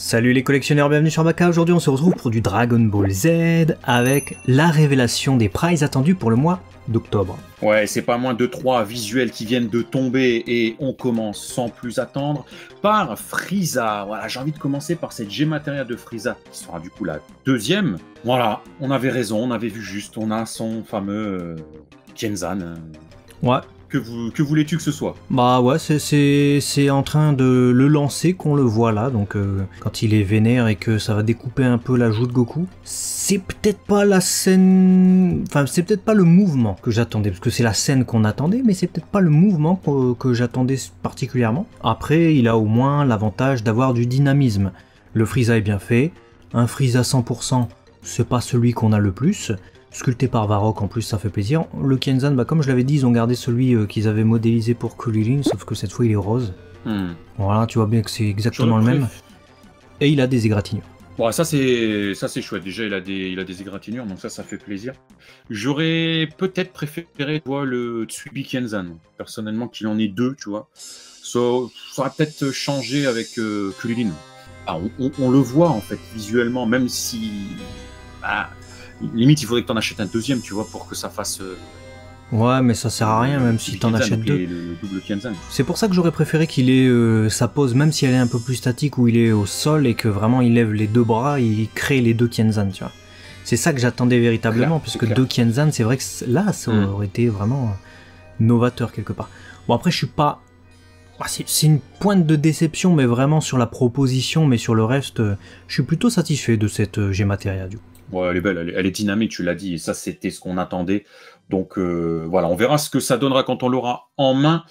Salut les collectionneurs, bienvenue sur Baka. Aujourd'hui on se retrouve pour du Dragon Ball Z avec la révélation des prizes attendus pour le mois d'octobre. Ouais, c'est pas moins de 3 visuels qui viennent de tomber et on commence sans plus attendre par Frieza. Voilà, j'ai envie de commencer par cette G-Materia de Frieza qui sera du coup la deuxième. Voilà, on avait raison, on avait vu juste, on a son fameux Tienzan. Ouais. Que voulais-tu que ce soit? Bah ouais, c'est en train de le lancer qu'on le voit là, donc quand il est vénère et que ça va découper un peu la joue de Goku. C'est peut-être pas la scène... Enfin, c'est peut-être pas le mouvement que j'attendais, parce que c'est la scène qu'on attendait, mais c'est peut-être pas le mouvement que j'attendais particulièrement. Après, il a au moins l'avantage d'avoir du dynamisme. Le Frieza est bien fait, un Frieza 100%, c'est pas celui qu'on a le plus. Sculpté par Varrock en plus, ça fait plaisir. Le Tienzan, bah, comme je l'avais dit, ils ont gardé celui qu'ils avaient modélisé pour Kulilin, sauf que cette fois il est rose. Voilà, tu vois bien que c'est exactement le même. Et il a des égratignures. Bon, ça c'est chouette. Déjà, il a des égratignures, donc ça fait plaisir. J'aurais peut-être préféré, tu vois, le Tsubi Tienzan, personnellement, qu'il en ait deux, tu vois. Ça aurait peut-être changé avec Kulilin. Ah, on le voit en fait visuellement, même si... Ah, limite, il faudrait que tu en achètes un deuxième, tu vois, pour que ça fasse... Ouais, mais ça sert à rien, même si t'en achètes deux. Le double Tienzan. C'est pour ça que j'aurais préféré qu'il ait sa pose, même si elle est un peu plus statique, où il est au sol et que vraiment il lève les deux bras, il crée les deux Tienzan, tu vois. C'est ça que j'attendais véritablement, puisque deux Tienzan, c'est vrai que là, ça aurait été vraiment novateur quelque part. Bon, après, je suis pas... C'est une pointe de déception, mais vraiment sur la proposition, mais sur le reste, je suis plutôt satisfait de cette G-Materia, du coup. Ouais, elle est belle, elle est dynamique, tu l'as dit, et ça c'était ce qu'on attendait. Donc voilà, on verra ce que ça donnera quand on l'aura en main.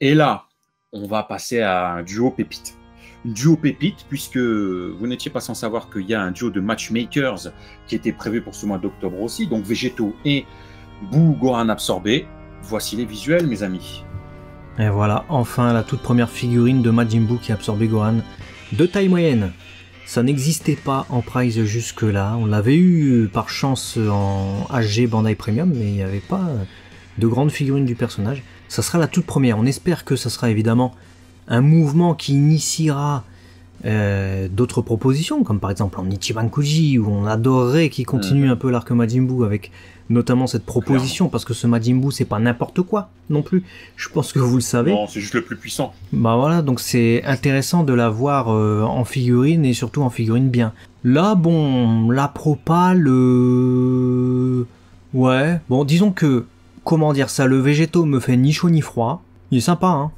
Et là, on va passer à un duo pépite. Duo pépite, puisque vous n'étiez pas sans savoir qu'il y a un duo de matchmakers qui était prévu pour ce mois d'octobre aussi, donc Végéto et Boo Gohan absorbé. Voici les visuels, mes amis. Et voilà, enfin la toute première figurine de Majin Buu qui a absorbé Gohan de taille moyenne. Ça n'existait pas en prize jusque-là, on l'avait eu par chance en HG Bandai Premium, mais il n'y avait pas de grande figurine du personnage. Ça sera la toute première, on espère que ça sera évidemment un mouvement qui initiera d'autres propositions, comme par exemple en Ichiban Kuji, où on adorerait qu'il continue un peu l'arc Majin Buu avec notamment cette proposition, parce que ce Majin Buu c'est pas n'importe quoi non plus, je pense que vous le savez. Non, c'est juste le plus puissant. Bah voilà, donc c'est intéressant de la voir en figurine, et surtout en figurine bien. Là, bon, la propale... Ouais, bon, disons que, comment dire ça, le Végéto me fait ni chaud ni froid, il est sympa, hein,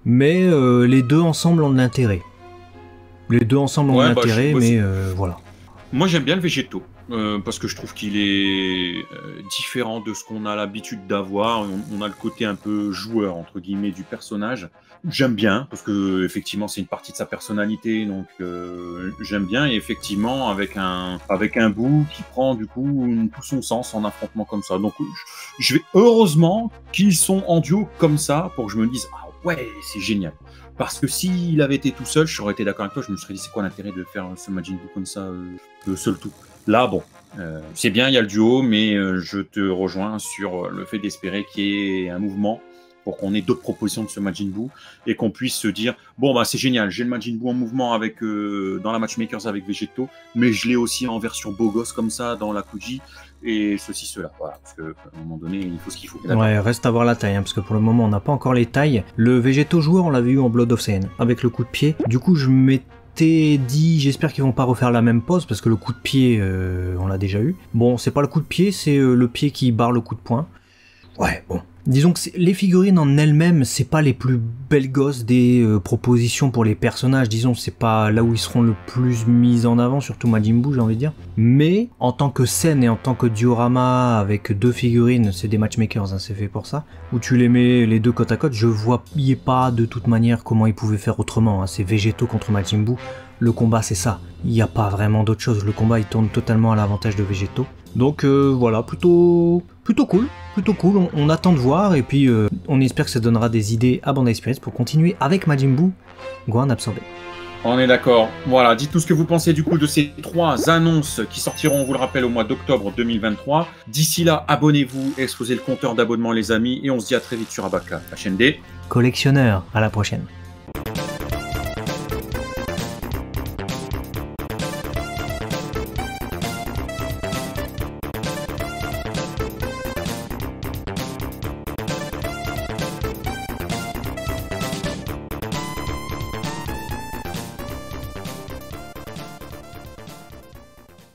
mais les deux ensemble ont de l'intérêt. Les deux ensemble ont de l'intérêt, mais voilà. Moi j'aime bien le Végéto. Parce que je trouve qu'il est différent de ce qu'on a l'habitude d'avoir. On a le côté un peu joueur, entre guillemets, du personnage. J'aime bien, parce que effectivement c'est une partie de sa personnalité, donc j'aime bien. Et effectivement, avec un Boo qui prend du coup tout son sens en affrontement comme ça. Donc je vais heureusement qu'ils sont en duo comme ça, pour que je me dise, ah ouais, c'est génial. Parce que s'il avait été tout seul, j'aurais été d'accord avec toi, je me serais dit, c'est quoi l'intérêt de faire ce Majin Buu comme ça, seul tout. Là, bon, c'est bien, il y a le duo, mais je te rejoins sur le fait d'espérer qu'il y ait un mouvement pour qu'on ait d'autres propositions de ce Majin Buu et qu'on puisse se dire, bon, bah c'est génial, j'ai le Majin Buu en mouvement avec, dans la Matchmakers avec Végéto, mais je l'ai aussi en version beau gosse comme ça dans la Kuji, et ceci, cela. Voilà, parce qu'à un moment donné, il faut ce qu'il faut. Ouais, reste à voir la taille, hein, parce que pour le moment, on n'a pas encore les tailles. Le Végéto joueur, on l'avait eu en Blood of Saiyan, avec le coup de pied. Du coup, je m'étais dit, j'espère qu'ils vont pas refaire la même pose, parce que le coup de pied, on l'a déjà eu. Bon, c'est pas le coup de pied, c'est le pied qui barre le coup de poing. Ouais, bon. Disons que les figurines en elles-mêmes, c'est pas les plus belles gosses des propositions pour les personnages, disons, c'est pas là où ils seront le plus mis en avant, surtout Majin Buu, j'ai envie de dire. Mais, en tant que scène et en tant que diorama avec deux figurines, c'est des matchmakers, hein, c'est fait pour ça, où tu les mets les deux côte à côte, je voyais pas de toute manière comment ils pouvaient faire autrement, hein. C'est Végéto contre Majin Buu, le combat c'est ça, il n'y a pas vraiment d'autre chose, le combat il tourne totalement à l'avantage de Végéto. Donc voilà, plutôt cool, on attend de voir, et puis on espère que ça donnera des idées à Bandai Spirits pour continuer avec Majin Buu, Gohan absorbé. On est d'accord. Voilà, dites-nous ce que vous pensez du coup de ces 3 annonces qui sortiront, on vous le rappelle, au mois d'octobre 2023. D'ici là, abonnez-vous, exposez le compteur d'abonnement les amis, et on se dit à très vite sur Abaka, la chaîne des collectionneurs. À la prochaine.